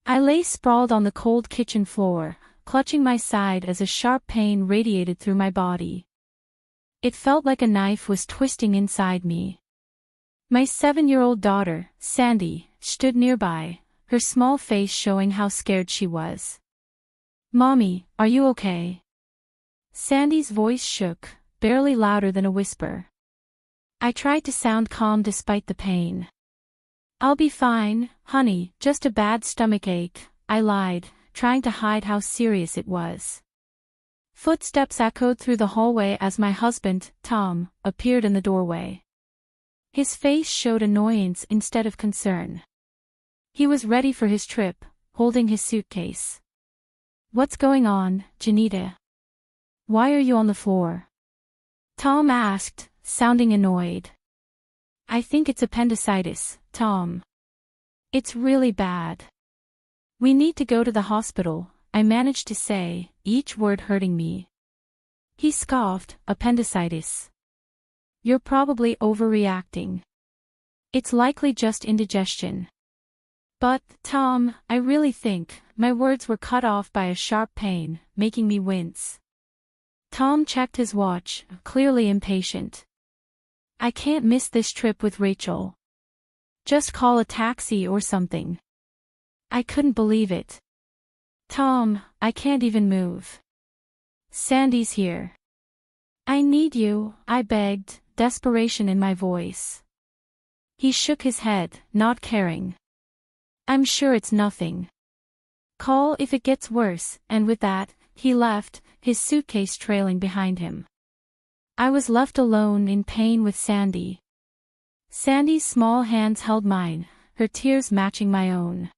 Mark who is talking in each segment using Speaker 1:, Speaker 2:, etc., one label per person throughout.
Speaker 1: I lay sprawled on the cold kitchen floor, clutching my side as a sharp pain radiated through my body. It felt like a knife was twisting inside me. My 7-year-old daughter, Sandy, stood nearby, her small face showing how scared she was. "Mommy, are you okay?" Sandy's voice shook, barely louder than a whisper. I tried to sound calm despite the pain. "I'll be fine, honey, just a bad stomachache," I lied, trying to hide how serious it was. Footsteps echoed through the hallway as my husband, Tom, appeared in the doorway. His face showed annoyance instead of concern. He was ready for his trip, holding his suitcase. "What's going on, Janita? Why are you on the floor?" Tom asked, sounding annoyed. "I think it's appendicitis, Tom. It's really bad. We need to go to the hospital," I managed to say, each word hurting me. He scoffed. "Appendicitis? You're probably overreacting. It's likely just indigestion." "But, Tom, I really think," my words were cut off by a sharp pain, making me wince. Tom checked his watch, clearly impatient. "I can't miss this trip with Rachel. Just call a taxi or something." I couldn't believe it. "Tom, I can't even move. Sandy's here. I need you," I begged, desperation in my voice. He shook his head, not caring. "I'm sure it's nothing. Call if it gets worse," and with that, he left, his suitcase trailing behind him. I was left alone in pain with Sandy. Sandy's small hands held mine, her tears matching my own.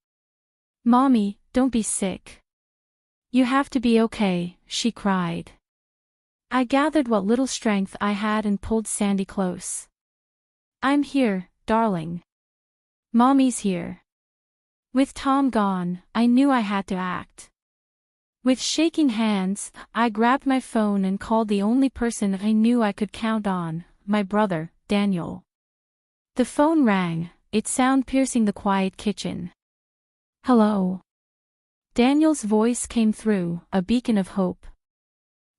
Speaker 1: "Mommy, don't be sick. You have to be okay," she cried. I gathered what little strength I had and pulled Sandy close. "I'm here, darling. Mommy's here." With Tom gone, I knew I had to act. With shaking hands, I grabbed my phone and called the only person I knew I could count on, my brother, Daniel. The phone rang, its sound piercing the quiet kitchen. "Hello." Daniel's voice came through, a beacon of hope.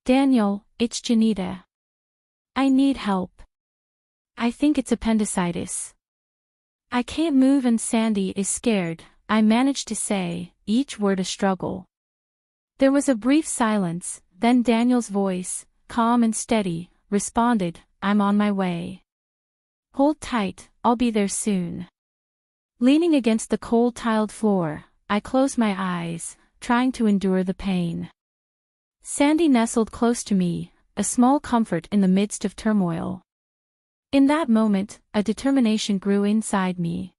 Speaker 1: "Daniel, it's Janita. I need help. I think it's appendicitis. I can't move and Sandy is scared," I managed to say, each word a struggle. There was a brief silence, then Daniel's voice, calm and steady, responded, "I'm on my way. Hold tight, I'll be there soon." Leaning against the cold tiled floor, I closed my eyes, trying to endure the pain. Sandy nestled close to me, a small comfort in the midst of turmoil. In that moment, a determination grew inside me.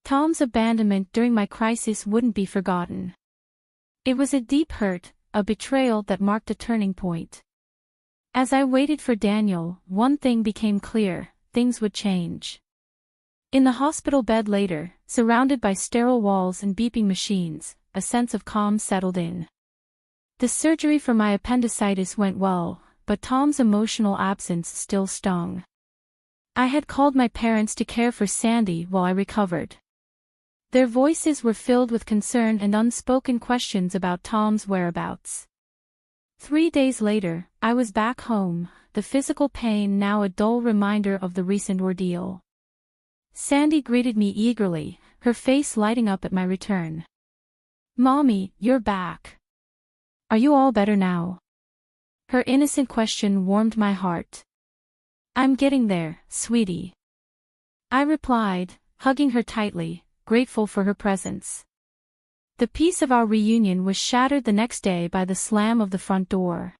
Speaker 1: Tom's abandonment during my crisis wouldn't be forgotten. It was a deep hurt, a betrayal that marked a turning point. As I waited for Daniel, one thing became clear: things would change. In the hospital bed later, surrounded by sterile walls and beeping machines, a sense of calm settled in. The surgery for my appendicitis went well, but Tom's emotional absence still stung. I had called my parents to care for Sandy while I recovered. Their voices were filled with concern and unspoken questions about Tom's whereabouts. 3 days later, I was back home, the physical pain now a dull reminder of the recent ordeal. Sandy greeted me eagerly, her face lighting up at my return. "Mommy, you're back. Are you all better now?" Her innocent question warmed my heart. "I'm getting there, sweetie," I replied, hugging her tightly, grateful for her presence. The peace of our reunion was shattered the next day by the slam of the front door.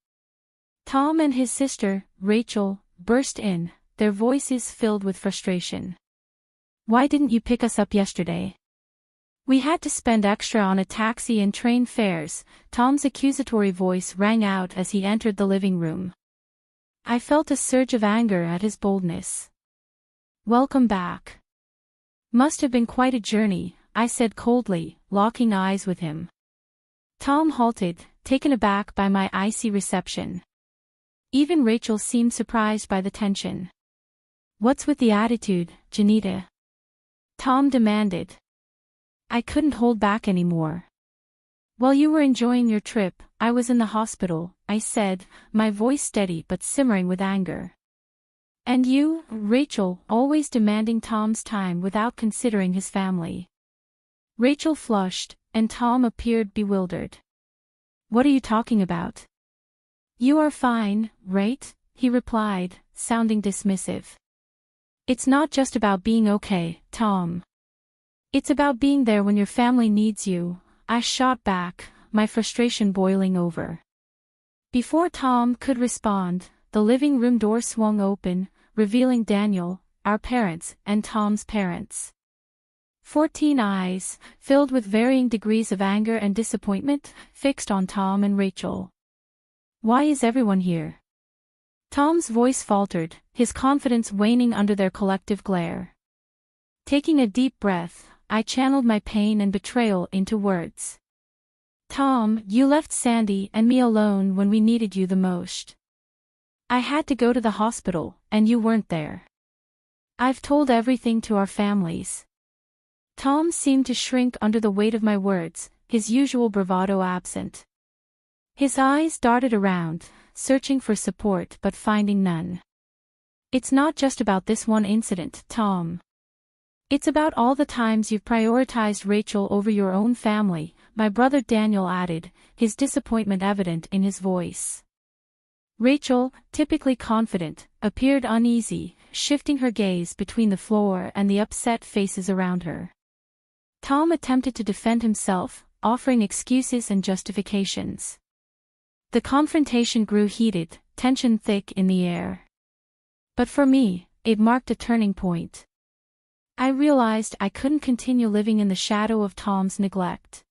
Speaker 1: Tom and his sister, Rachel, burst in, their voices filled with frustration. "Why didn't you pick us up yesterday? We had to spend extra on a taxi and train fares," Tom's accusatory voice rang out as he entered the living room. I felt a surge of anger at his boldness. "Welcome back. Must have been quite a journey," I said coldly, locking eyes with him. Tom halted, taken aback by my icy reception. Even Rachel seemed surprised by the tension. "What's with the attitude, Janita?" Tom demanded. I couldn't hold back anymore. While you were enjoying your trip, I was in the hospital, I said, my voice steady but simmering with anger. And you, Rachel, always demanding Tom's time without considering his family. Rachel flushed, and Tom appeared bewildered. What are you talking about? You are fine, right? He replied, sounding dismissive. It's not just about being okay, Tom. It's about being there when your family needs you, I shot back, my frustration boiling over. Before Tom could respond, the living room door swung open, revealing Daniel, our parents, and Tom's parents. 14 eyes, filled with varying degrees of anger and disappointment, fixed on Tom and Rachel. Why is everyone here? Tom's voice faltered, his confidence waning under their collective glare. Taking a deep breath, I channeled my pain and betrayal into words. Tom, you left Sandy and me alone when we needed you the most. I had to go to the hospital, and you weren't there. I've told everything to our families. Tom seemed to shrink under the weight of my words, his usual bravado absent. His eyes darted around, searching for support but finding none. It's not just about this one incident, Tom. It's about all the times you've prioritized Rachel over your own family, my brother Daniel added, his disappointment evident in his voice. Rachel, typically confident, appeared uneasy, shifting her gaze between the floor and the upset faces around her. Tom attempted to defend himself, offering excuses and justifications. The confrontation grew heated, tension thick in the air. But for me, it marked a turning point. I realized I couldn't continue living in the shadow of Tom's neglect.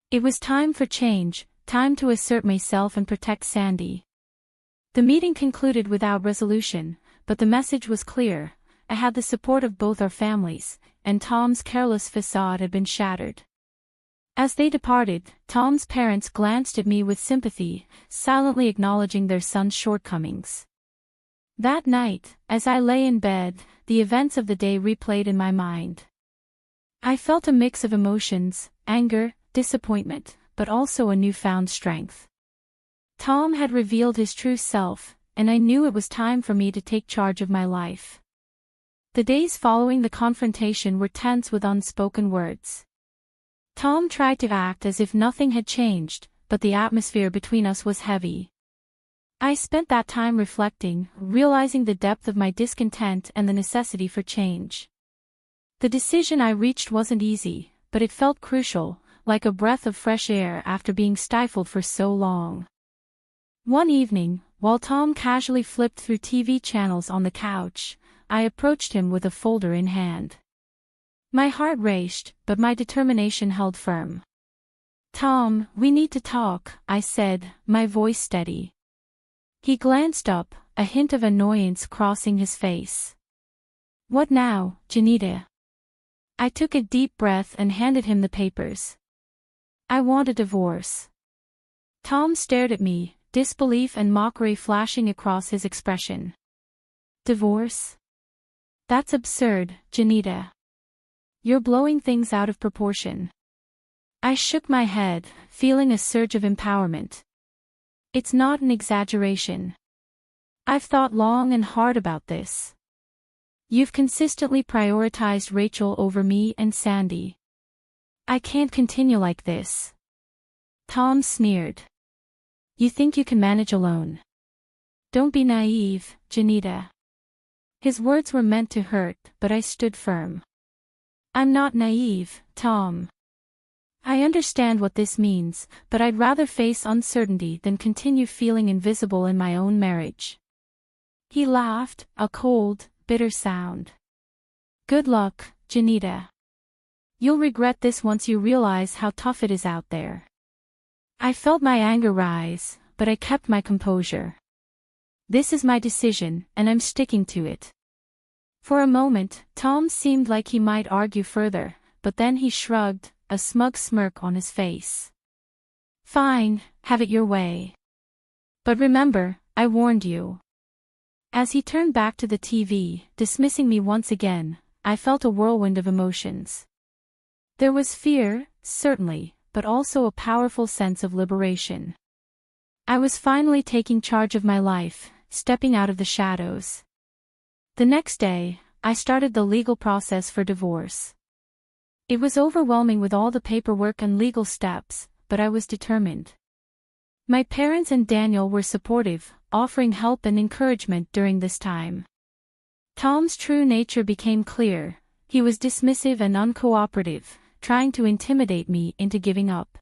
Speaker 1: It was time for change, time to assert myself and protect Sandy. The meeting concluded without resolution, but the message was clear. I had the support of both our families, and Tom's careless facade had been shattered. As they departed, Tom's parents glanced at me with sympathy, silently acknowledging their son's shortcomings. That night, as I lay in bed, the events of the day replayed in my mind. I felt a mix of emotions, anger, disappointment, but also a newfound strength. Tom had revealed his true self, and I knew it was time for me to take charge of my life. The days following the confrontation were tense with unspoken words. Tom tried to act as if nothing had changed, but the atmosphere between us was heavy. I spent that time reflecting, realizing the depth of my discontent and the necessity for change. The decision I reached wasn't easy, but it felt crucial, like a breath of fresh air after being stifled for so long. One evening, while Tom casually flipped through TV channels on the couch, I approached him with a folder in hand. My heart raced, but my determination held firm. Tom, we need to talk, I said, my voice steady. He glanced up, a hint of annoyance crossing his face. What now, Janita? I took a deep breath and handed him the papers. I want a divorce. Tom stared at me, disbelief and mockery flashing across his expression. Divorce? That's absurd, Janita. You're blowing things out of proportion. I shook my head, feeling a surge of empowerment. It's not an exaggeration. I've thought long and hard about this. You've consistently prioritized Rachel over me and Sandy. I can't continue like this. Tom sneered. You think you can manage alone? Don't be naive, Janita. His words were meant to hurt, but I stood firm. I'm not naive, Tom. I understand what this means, but I'd rather face uncertainty than continue feeling invisible in my own marriage. He laughed, a cold, bitter sound. Good luck, Janita. You'll regret this once you realize how tough it is out there. I felt my anger rise, but I kept my composure. This is my decision, and I'm sticking to it. For a moment, Tom seemed like he might argue further, but then he shrugged, a smug smirk on his face. Fine, have it your way. But remember, I warned you. As he turned back to the TV, dismissing me once again, I felt a whirlwind of emotions. There was fear, certainly, but also a powerful sense of liberation. I was finally taking charge of my life, stepping out of the shadows. The next day, I started the legal process for divorce. It was overwhelming with all the paperwork and legal steps, but I was determined. My parents and Daniel were supportive, offering help and encouragement during this time. Tom's true nature became clear. He was dismissive and uncooperative, trying to intimidate me into giving up.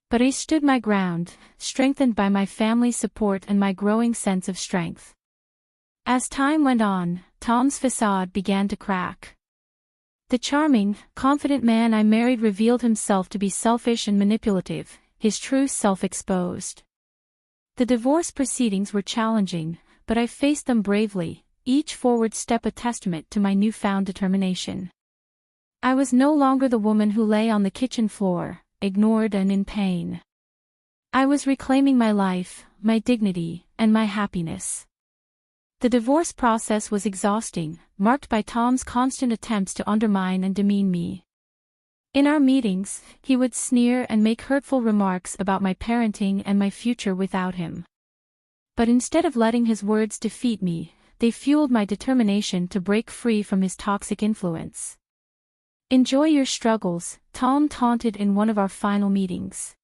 Speaker 1: But I stood my ground, strengthened by my family's support and my growing sense of strength. As time went on, Tom's facade began to crack. The charming, confident man I married revealed himself to be selfish and manipulative, his true self exposed. The divorce proceedings were challenging, but I faced them bravely, each forward step a testament to my newfound determination. I was no longer the woman who lay on the kitchen floor, ignored and in pain. I was reclaiming my life, my dignity, and my happiness. The divorce process was exhausting, marked by Tom's constant attempts to undermine and demean me. In our meetings, he would sneer and make hurtful remarks about my parenting and my future without him. But instead of letting his words defeat me, they fueled my determination to break free from his toxic influence. "Enjoy your struggles," Tom taunted in one of our final meetings.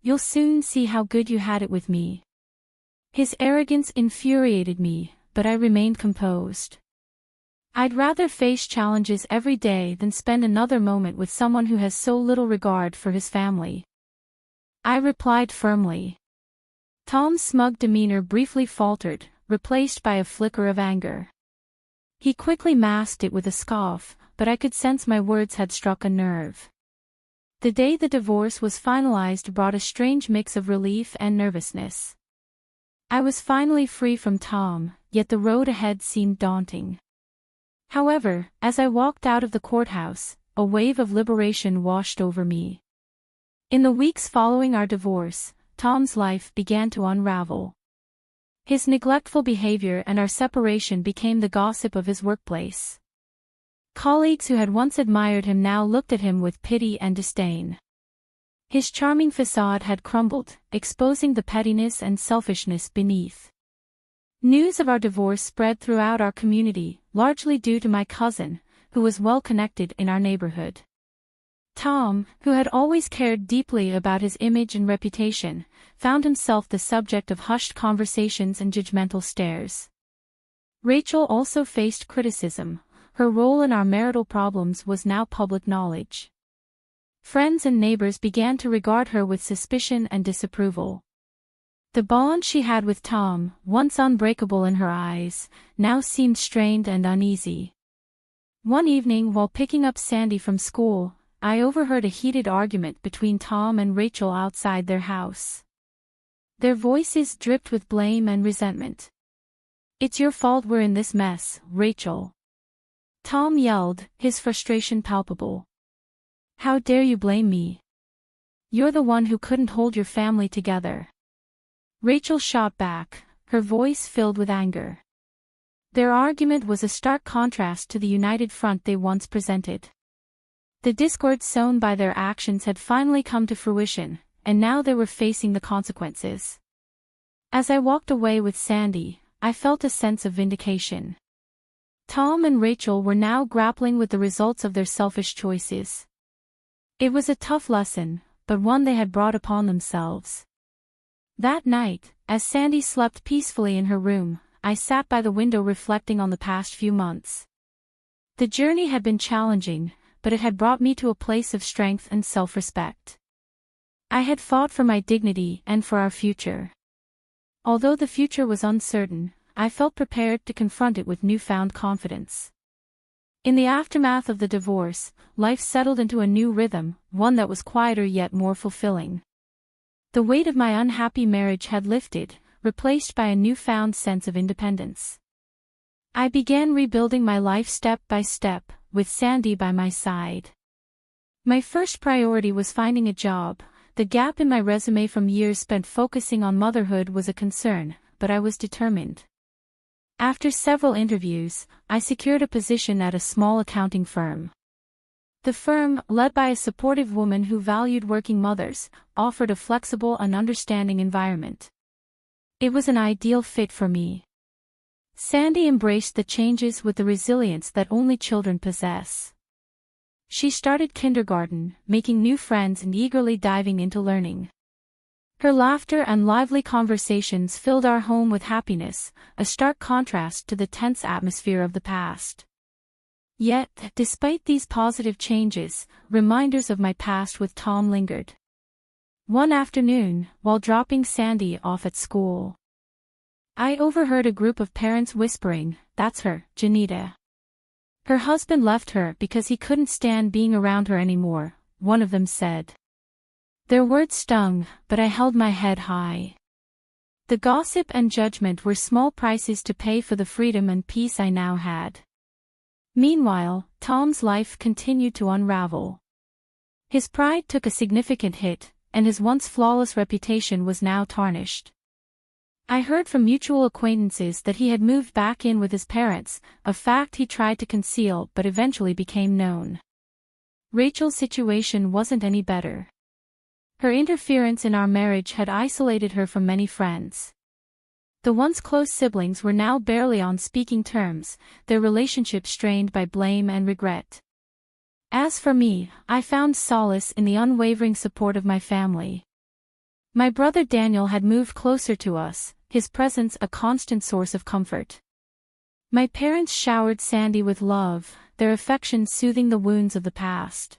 Speaker 1: "You'll soon see how good you had it with me." His arrogance infuriated me, but I remained composed. I'd rather face challenges every day than spend another moment with someone who has so little regard for his family. I replied firmly. Tom's smug demeanor briefly faltered, replaced by a flicker of anger. He quickly masked it with a scoff, but I could sense my words had struck a nerve. The day the divorce was finalized brought a strange mix of relief and nervousness. I was finally free from Tom, yet the road ahead seemed daunting. However, as I walked out of the courthouse, a wave of liberation washed over me. In the weeks following our divorce, Tom's life began to unravel. His neglectful behavior and our separation became the gossip of his workplace. Colleagues who had once admired him now looked at him with pity and disdain. His charming facade had crumbled, exposing the pettiness and selfishness beneath. News of our divorce spread throughout our community, largely due to my cousin, who was well connected in our neighborhood. Tom, who had always cared deeply about his image and reputation, found himself the subject of hushed conversations and judgmental stares. Rachel also faced criticism. Her role in our marital problems was now public knowledge. Friends and neighbors began to regard her with suspicion and disapproval. The bond she had with Tom, once unbreakable in her eyes, now seemed strained and uneasy. One evening while picking up Sandy from school, I overheard a heated argument between Tom and Rachel outside their house. Their voices dripped with blame and resentment. "It's your fault we're in this mess, Rachel," Tom yelled, his frustration palpable. "How dare you blame me? You're the one who couldn't hold your family together." Rachel shot back, her voice filled with anger. Their argument was a stark contrast to the united front they once presented. The discord sown by their actions had finally come to fruition, and now they were facing the consequences. As I walked away with Sandy, I felt a sense of vindication. Tom and Rachel were now grappling with the results of their selfish choices. It was a tough lesson, but one they had brought upon themselves. That night, as Sandy slept peacefully in her room, I sat by the window reflecting on the past few months. The journey had been challenging, but it had brought me to a place of strength and self-respect. I had fought for my dignity and for our future. Although the future was uncertain, I felt prepared to confront it with newfound confidence. In the aftermath of the divorce, life settled into a new rhythm, one that was quieter yet more fulfilling. The weight of my unhappy marriage had lifted, replaced by a newfound sense of independence. I began rebuilding my life step by step, with Sandy by my side. My first priority was finding a job. The gap in my resume from years spent focusing on motherhood was a concern, but I was determined. After several interviews, I secured a position at a small accounting firm. The firm, led by a supportive woman who valued working mothers, offered a flexible and understanding environment. It was an ideal fit for me. Sandy embraced the changes with the resilience that only children possess. She started kindergarten, making new friends and eagerly diving into learning. Her laughter and lively conversations filled our home with happiness, a stark contrast to the tense atmosphere of the past. Yet, despite these positive changes, reminders of my past with Tom lingered. One afternoon, while dropping Sandy off at school, I overheard a group of parents whispering, "That's her, Janita. Her husband left her because he couldn't stand being around her anymore," one of them said. Their words stung, but I held my head high. The gossip and judgment were small prices to pay for the freedom and peace I now had. Meanwhile, Tom's life continued to unravel. His pride took a significant hit, and his once flawless reputation was now tarnished. I heard from mutual acquaintances that he had moved back in with his parents, a fact he tried to conceal but eventually became known. Rachel's situation wasn't any better. Her interference in our marriage had isolated her from many friends. The once close siblings were now barely on speaking terms, their relationship strained by blame and regret. As for me, I found solace in the unwavering support of my family. My brother Daniel had moved closer to us, his presence a constant source of comfort. My parents showered Sandy with love, their affection soothing the wounds of the past.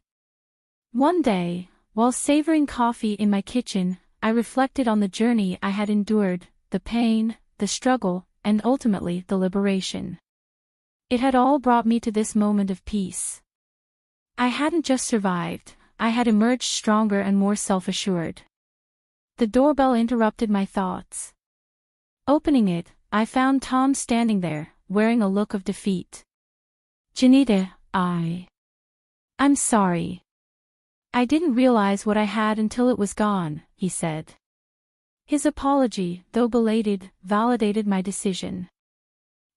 Speaker 1: One day, while savoring coffee in my kitchen, I reflected on the journey I had endured, the pain, the struggle, and ultimately the liberation. It had all brought me to this moment of peace. I hadn't just survived, I had emerged stronger and more self-assured. The doorbell interrupted my thoughts. Opening it, I found Tom standing there, wearing a look of defeat. "Janita, I'm sorry. I didn't realize what I had until it was gone," he said. His apology, though belated, validated my decision.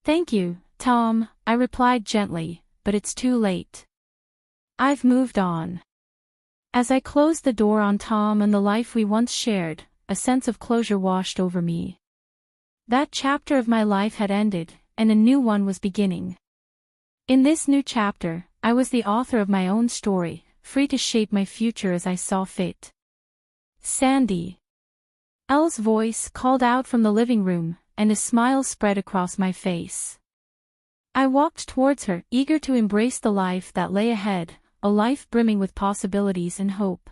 Speaker 1: "Thank you, Tom," I replied gently, "but it's too late. I've moved on." As I closed the door on Tom and the life we once shared, a sense of closure washed over me. That chapter of my life had ended, and a new one was beginning. In this new chapter, I was the author of my own story, free to shape my future as I saw fit. "Sandy." Elle's voice called out from the living room, and a smile spread across my face. I walked towards her, eager to embrace the life that lay ahead, a life brimming with possibilities and hope.